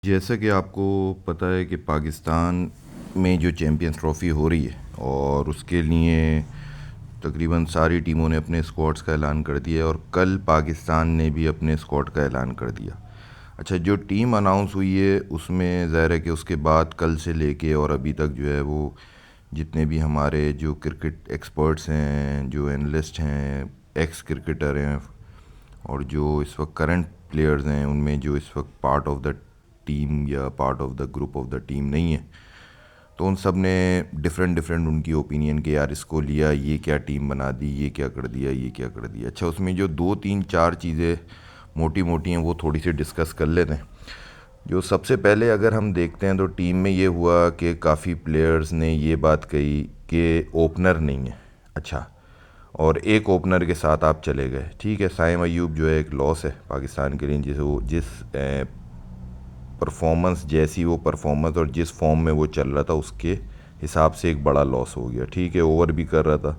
जैसा कि आपको पता है कि पाकिस्तान में जो चैम्पियंस ट्रॉफ़ी हो रही है और उसके लिए तकरीबन सारी टीमों ने अपने स्क्वाड्स का ऐलान कर दिया है और कल पाकिस्तान ने भी अपने स्क्वाड का ऐलान कर दिया। अच्छा, जो टीम अनाउंस हुई है उसमें ज़ाहिर है कि उसके बाद कल से लेके और अभी तक जो है वो जितने भी हमारे जो क्रिकेट एक्सपर्ट्स हैं, जो एनालिस्ट हैं, एक्स क्रिकेटर हैं और जो इस वक्त करंट प्लेयर्स हैं, उनमें जो इस वक्त पार्ट ऑफ द टीम या part of the group of the team नहीं है, तो उन सब ने डिफरेंट डिफरेंट उनकी ओपिनियन के यार इसको लिया, ये क्या टीम बना दी, ये क्या कर दिया, ये क्या कर दिया। अच्छा, उसमें जो दो तीन चार चीज़ें मोटी मोटी हैं वो थोड़ी सी डिस्कस कर लेते हैं। जो सबसे पहले अगर हम देखते हैं तो टीम में ये हुआ कि काफ़ी प्लेयर्स ने ये बात कही कि ओपनर नहीं है। अच्छा, और एक ओपनर के साथ आप चले गए, ठीक है, साइम अयूब जो है एक लॉस है पाकिस्तान के लिए, जिस परफॉर्मेंस जैसी वो परफॉर्मेंस और जिस फॉर्म में वो चल रहा था उसके हिसाब से एक बड़ा लॉस हो गया, ठीक है, ओवर भी कर रहा था।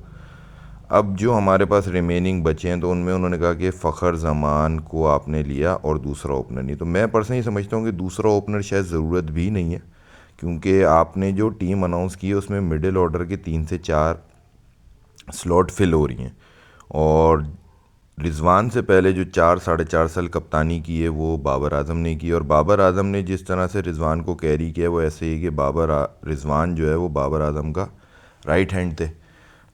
अब जो हमारे पास रिमेनिंग बचे हैं तो उनमें उन्होंने कहा कि फ़खर जमान को आपने लिया और दूसरा ओपनर नहीं। तो मैं पर्सनली समझता हूँ कि दूसरा ओपनर शायद ज़रूरत भी नहीं है, क्योंकि आपने जो टीम अनाउंस की है उसमें मिडिल ऑर्डर के 3 से 4 स्लॉट फिल हो रही हैं और रिजवान से पहले जो 4 साढ़े 4 साल कप्तानी की है वो बाबर आजम ने की, और बाबर आजम ने जिस तरह से रिजवान को कैरी किया वो ऐसे ही कि रिजवान जो है वो बाबर आजम का राइट हैंड थे।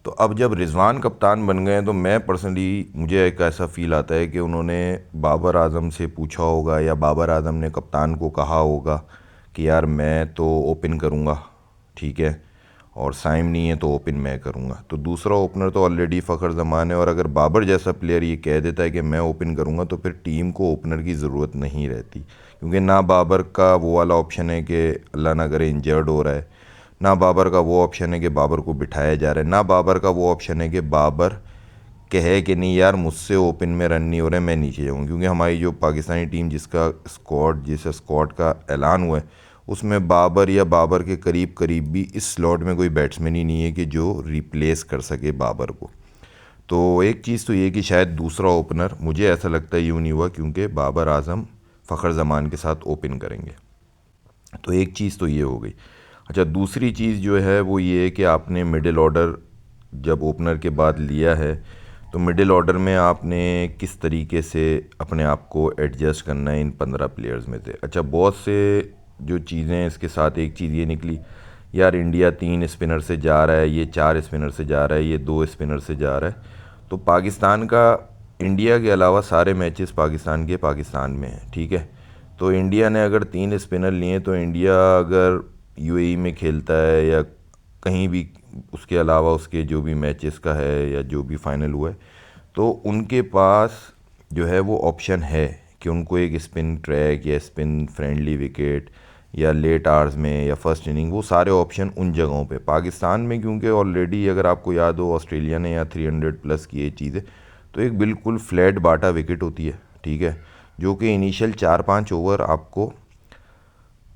तो अब जब रिजवान कप्तान बन गए तो मैं पर्सनली मुझे एक ऐसा फ़ील आता है कि उन्होंने बाबर आजम से पूछा होगा या बाबर आजम ने कप्तान को कहा होगा कि यार मैं तो ओपन करूँगा, ठीक है, और साइम नहीं है तो ओपन मैं करूँगा। तो दूसरा ओपनर तो ऑलरेडी फ़खर ज़मान है, और अगर बाबर जैसा प्लेयर ये कह देता है कि मैं ओपन करूँगा तो फिर टीम को ओपनर की ज़रूरत नहीं रहती, क्योंकि ना बाबर का वो वाला ऑप्शन है कि अल्लाह ना करे इंजर्ड हो रहा है, ना बाबर का वो ऑप्शन है कि बाबर को बिठाया जा रहा है, ना बाबर का वो ऑप्शन है कि बाबर कहे कि नहीं यार मुझसे ओपन में रन नहीं हो रहे, मैं नीचे जाऊँ। क्योंकि हमारी जो पाकिस्तानी टीम जिस स्क्वाड का ऐलान हुआ है उसमें बाबर या बाबर के करीब करीब भी इस स्लॉट में कोई बैट्समैन ही नहीं है कि जो रिप्लेस कर सके बाबर को। तो एक चीज़ तो ये कि शायद दूसरा ओपनर, मुझे ऐसा लगता है, यूँ नहीं हुआ क्योंकि बाबर आजम फ़खर ज़मान के साथ ओपन करेंगे। तो एक चीज़ तो ये हो गई। अच्छा, दूसरी चीज़ जो है वो ये है कि आपने मिडिल ऑर्डर जब ओपनर के बाद लिया है तो मिडिल ऑर्डर में आपने किस तरीके से अपने आप को एडजस्ट करना है इन 15 प्लेयर्स में से। अच्छा, बहुत से जो चीज़ें हैं इसके साथ एक चीज़ ये निकली, यार इंडिया 3 स्पिनर से जा रहा है, ये 4 स्पिनर से जा रहा है, ये 2 स्पिनर से जा रहा है। तो पाकिस्तान का इंडिया के अलावा सारे मैचेस पाकिस्तान के पाकिस्तान में हैं, ठीक है। तो इंडिया ने अगर 3 स्पिनर लिए तो इंडिया अगर यूएई में खेलता है या कहीं भी उसके अलावा उसके जो भी मैचेस का है या जो भी फाइनल हुआ है, तो उनके पास जो है वो ऑप्शन है कि उनको एक स्पिन ट्रैक या स्पिन फ्रेंडली विकेट या लेट आवर्स में या फर्स्ट इनिंग, वो सारे ऑप्शन उन जगहों पे पाकिस्तान में, क्योंकि ऑलरेडी अगर आपको याद हो ऑस्ट्रेलिया ने या 300 प्लस की ये चीज़ें, तो एक बिल्कुल फ्लैट बाटा विकेट होती है, ठीक है, जो कि इनिशियल 4-5 ओवर आपको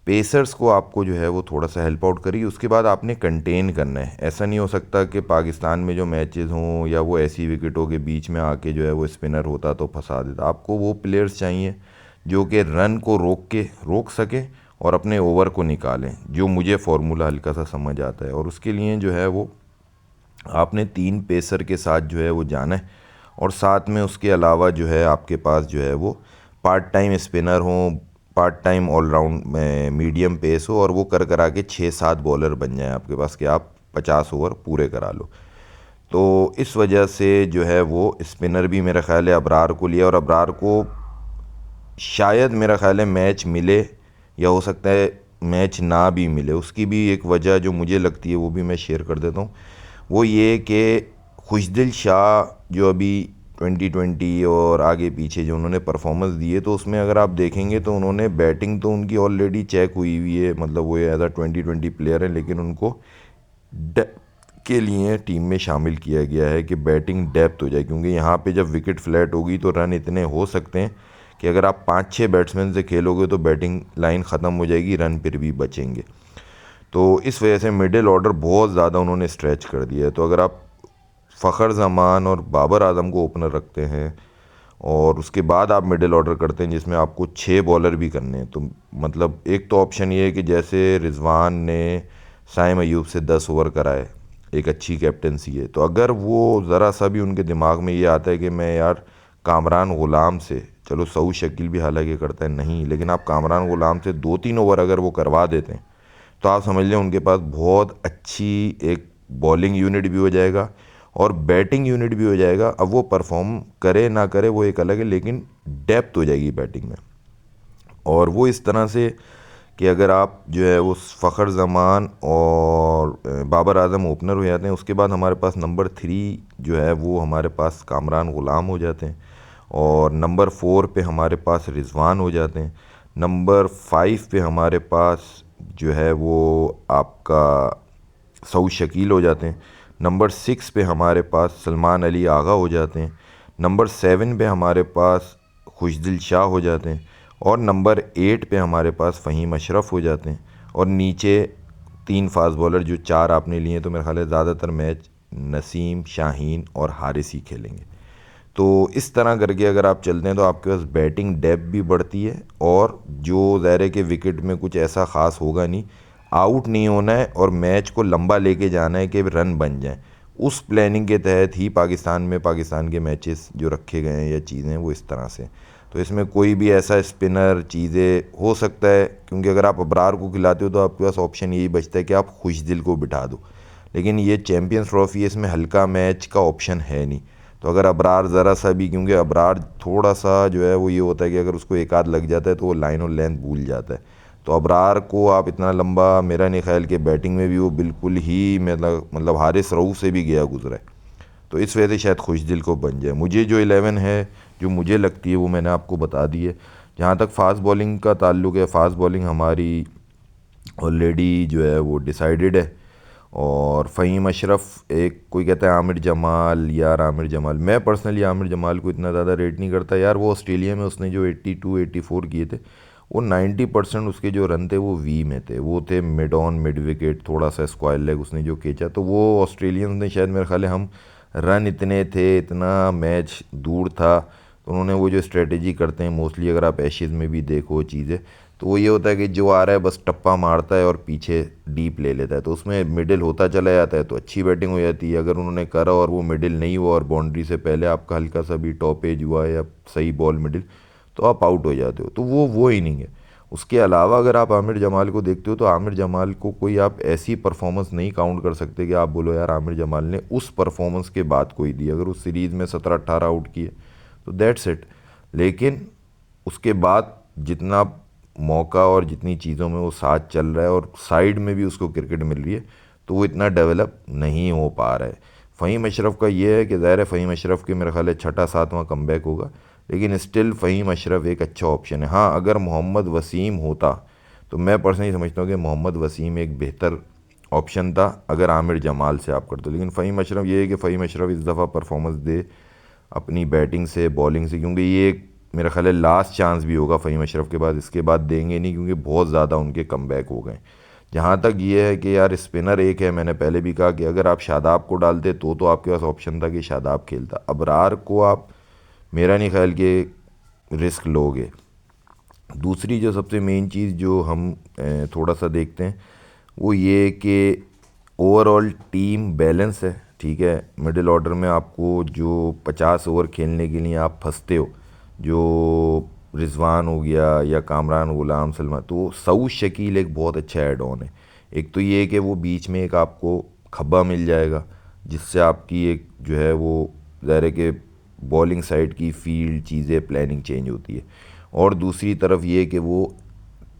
पेसर्स को आपको जो है वो थोड़ा सा हेल्प आउट करेगी, उसके बाद आपने कंटेन करना है। ऐसा नहीं हो सकता कि पाकिस्तान में जो मैचेस हों या वो ऐसी विकेटों के बीच में आके जो है वो स्पिनर होता तो फंसा देता। आपको वो प्लेयर्स चाहिए जो कि रन को रोक सकें और अपने ओवर को निकालें, जो मुझे फार्मूला हल्का सा समझ आता है, और उसके लिए जो है वो आपने 3 पेसर के साथ जो है वो जाना है, और साथ में उसके अलावा जो है आपके पास जो है वो पार्ट टाइम स्पिनर हों, पार्ट टाइम ऑलराउंड में मीडियम पेस हो, और वो कर करा के 6-7 बॉलर बन जाएं आपके पास कि आप 50 ओवर पूरे करा लो। तो इस वजह से जो है वो स्पिनर भी मेरा ख़्याल है अबरार को लिया, और अबरार को शायद मेरा ख़्याल है मैच मिले या हो सकता है मैच ना भी मिले। उसकी भी एक वजह जो मुझे लगती है वो भी मैं शेयर कर देता हूँ, वो ये कि खुशदिल शाह जो अभी 2020 और आगे पीछे जो उन्होंने परफॉर्मेंस दी है, तो उसमें अगर आप देखेंगे तो उन्होंने बैटिंग तो उनकी ऑलरेडी चेक हुई है, मतलब वो एज अ 2020 प्लेयर है, लेकिन उनको डेप्थ के लिए टीम में शामिल किया गया है कि बैटिंग डेप्थ हो जाए, क्योंकि यहाँ पे जब विकेट फ्लैट होगी तो रन इतने हो सकते हैं कि अगर आप 5-6 बैट्समैन से खेलोगे तो बैटिंग लाइन ख़त्म हो जाएगी, रन फिर भी बचेंगे। तो इस वजह से मिडिल ऑर्डर बहुत ज़्यादा उन्होंने स्ट्रेच कर दिया है। तो अगर आप फ़खर ज़मान और बाबर आजम को ओपनर रखते हैं और उसके बाद आप मिडिल ऑर्डर करते हैं जिसमें आपको 6 बॉलर भी करने हैं। तो मतलब एक तो ऑप्शन ये है कि जैसे रिजवान ने साइम अयूब से 10 ओवर कराए, एक अच्छी कैप्टनसी है, तो अगर वो ज़रा सा भी उनके दिमाग में ये आता है कि मैं यार कामरान ग़ुलाम से, चलो सऊद शकील भी हालांकि करता है नहीं, लेकिन आप कामरान ग़ुलाम से 2-3 ओवर अगर वो करवा देते हैं तो आप समझ लें उनके पास बहुत अच्छी एक बॉलिंग यूनिट भी हो जाएगा और बैटिंग यूनिट भी हो जाएगा। अब वो परफॉर्म करे ना करे वो एक अलग है, लेकिन डेप्थ हो जाएगी बैटिंग में। और वो इस तरह से कि अगर आप जो है वो फ़खर ज़मान और बाबर आज़म ओपनर हो जाते हैं, उसके बाद हमारे पास नंबर 3 जो है वो हमारे पास कामरान ग़ुलाम हो जाते हैं, और नंबर 4 पे हमारे पास रिजवान हो जाते हैं, नंबर 5 पे हमारे पास जो है वो आपका सऊद शकील हो जाते हैं, नंबर 6 पे हमारे पास सलमान अली आगा हो जाते हैं, नंबर 7 पे हमारे पास खुशदिल शाह हो जाते हैं, और नंबर 8 पे हमारे पास फ़हीम अशरफ हो जाते हैं। और नीचे 3 फास्ट बॉलर जो 4 आपने लिए, तो मेरा ख्याल है ज़्यादातर मैच नसीम, शाहीन और हारिस ही खेलेंगे। तो इस तरह करके अगर आप चलते हैं तो आपके पास बैटिंग डेप्थ भी बढ़ती है, और जो ज़ाहिर है कि विकेट में कुछ ऐसा ख़ास होगा नहीं, आउट नहीं होना है और मैच को लंबा लेके जाना है कि रन बन जाएं। उस प्लानिंग के तहत ही पाकिस्तान के मैचेस जो रखे गए हैं या चीज़ें वो इस तरह से। तो इसमें कोई भी ऐसा स्पिनर चीज़ें हो सकता है, क्योंकि अगर आप अबरार को खिलाते हो तो आपके पास ऑप्शन यही बचता है कि आप खुशदिल को बिठा दो, लेकिन ये चैम्पियंस ट्रॉफी है, इसमें हल्का मैच का ऑप्शन है नहीं। तो अगर अबरार ज़रा सा भी, क्योंकि अबरार थोड़ा सा जो है वो ये होता है कि अगर उसको एक आध लग जाता है तो वो लाइन और लेंथ भूल जाता है, तो अबरार को आप इतना लंबा, मेरा नहीं ख्याल कि बैटिंग में भी वो बिल्कुल ही मतलब हारिस रऊफ़ से भी गया गुजरा है। तो इस वजह से शायद खुशदिल को बन जाए। मुझे जो 11 है जो मुझे लगती है वो मैंने आपको बता दी है। जहाँ तक फ़ास्ट बॉलिंग का ताल्लुक़ है, फ़ास्ट बॉलिंग हमारी ऑलरेडी जो है वो डिसाइडेड है। और फ़हीम अशरफ, एक कोई कहता है आमिर जमाल, यार आमिर जमाल, मैं पर्सनली आमिर जमाल को इतना ज़्यादा रेट नहीं करता यार। वो ऑस्ट्रेलिया में उसने जो 82-84 किए थे, वो 90% उसके जो रन थे वो वी में थे, वो थे मिड ऑन मिड विकेट, थोड़ा सा स्क्वायर लेग उसने जो खींचा, तो वो ऑस्ट्रेलियंस ने शायद, मेरे ख्याल है, हम रन इतने थे, इतना मैच दूर था, तो उन्होंने वो जो स्ट्रेटजी करते हैं मोस्टली, अगर आप एशेज़ में भी देखो चीज़ें, तो वो ये होता है कि जो आ रहा है बस टप्पा मारता है और पीछे डीप ले लेता है, तो उसमें मिडिल होता चला जाता है तो अच्छी बैटिंग हो जाती है। अगर उन्होंने करा और वो मिडिल नहीं हुआ और बाउंड्री से पहले आपका हल्का सा भी टॉप एज हुआ या सही बॉल मिडिल, तो आप आउट हो जाते हो। तो वो इनिंग है। उसके अलावा अगर आप आमिर जमाल को देखते हो तो आमिर जमाल को कोई आप ऐसी परफॉर्मेंस नहीं काउंट कर सकते कि आप बोलो यार आमिर जमाल ने उस परफॉर्मेंस के बाद कोई दी। अगर उस सीरीज़ में 17-18 आउट किए तो दैट्स इट, लेकिन उसके बाद जितना मौका और जितनी चीज़ों में वो साथ चल रहा है और साइड में भी उसको क्रिकेट मिल रही है, तो वो इतना डेवलप नहीं हो पा रहा है। फ़हीम अशरफ का ये है कि ज़ाहिर है फ़हीम अशरफ के मेरा ख्याल है 6-7वां कमबैक होगा, लेकिन स्टिल फ़हीम अशरफ एक अच्छा ऑप्शन है। हाँ, अगर मोहम्मद वसीम होता तो मैं पर्सनली समझता हूँ कि मोहम्मद वसीम एक बेहतर ऑप्शन था अगर आमिर जमाल से आप करते हो, लेकिन फ़हीम अशरफ ये है कि फ़हीम अशरफ इस दफ़ा परफॉर्मेंस दे अपनी बैटिंग से, बॉलिंग से, क्योंकि ये एक मेरा ख्याल है लास्ट चांस भी होगा फ़हीम अशरफ के बाद, इसके बाद देंगे नहीं क्योंकि बहुत ज़्यादा उनके कमबैक हो गए। जहाँ तक ये है कि यार स्पिनर एक है, मैंने पहले भी कहा कि अगर आप शादाब को डालते तो आपके पास ऑप्शन था कि शादाब खेलता। अबरार को आप, मेरा नहीं ख्याल कि रिस्क लोगे। दूसरी जो सबसे मेन चीज़ जो हम थोड़ा सा देखते हैं वो ये कि ओवरऑल टीम बैलेंस है, ठीक है। मिडिल ऑर्डर में आपको जो 50 ओवर खेलने के लिए आप फंसते हो, जो रिजवान हो गया या कामरान ग़ुलाम, सलमान, तो सऊद शकील एक बहुत अच्छा ऐड ऑन है। एक तो ये है कि वो बीच में एक आपको खब्बा मिल जाएगा जिससे आपकी एक जो है वो ज़ाहिर है कि बॉलिंग साइड की फील्ड चीज़ें प्लानिंग चेंज होती है। और दूसरी तरफ ये कि वो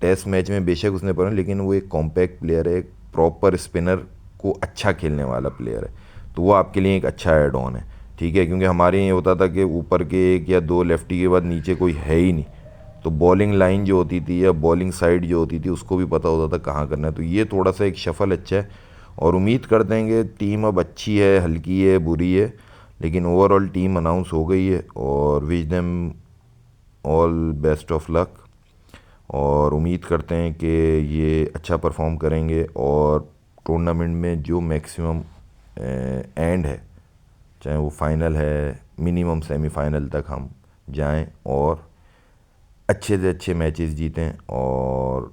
टेस्ट मैच में बेशक उसने पढ़ा, लेकिन वो एक कॉम्पैक्ट प्लेयर है, एक प्रॉपर स्पिनर को अच्छा खेलने वाला प्लेयर है, तो वो आपके लिए एक अच्छा ऐड ऑन है, ठीक है। क्योंकि हमारे यहाँ होता था कि ऊपर के 1 या 2 लेफ्टी के बाद नीचे कोई है ही नहीं, तो बॉलिंग लाइन जो होती थी या बॉलिंग साइड जो होती थी उसको भी पता होता था कहाँ करना है। तो ये थोड़ा सा एक शफल अच्छा है, और उम्मीद करते हैं कि टीम अब अच्छी है, हल्की है, बुरी है, लेकिन ओवरऑल टीम अनाउंस हो गई है, और wish them all best of luck. और उम्मीद करते हैं कि ये अच्छा परफॉर्म करेंगे और टूर्नामेंट में जो मैक्सिमम एंड है, चाहे वो फाइनल है, मिनिमम सेमीफाइनल तक हम जाएं और अच्छे से अच्छे मैचेस जीतें और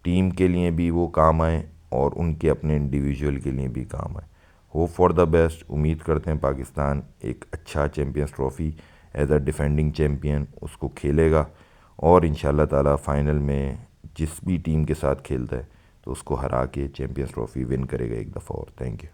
टीम के लिए भी वो काम आए और उनके अपने इंडिविजुअल के लिए भी काम आए। Hope for the best. उम्मीद करते हैं पाकिस्तान एक अच्छा champions trophy as a defending champion उसको खेलेगा और इंशाल्लाह ताला फाइनल में जिस भी टीम के साथ खेलता है तो उसको हरा के चैम्पियंस ट्रॉफ़ी विन करेगा एक दफ़ा और। Thank you.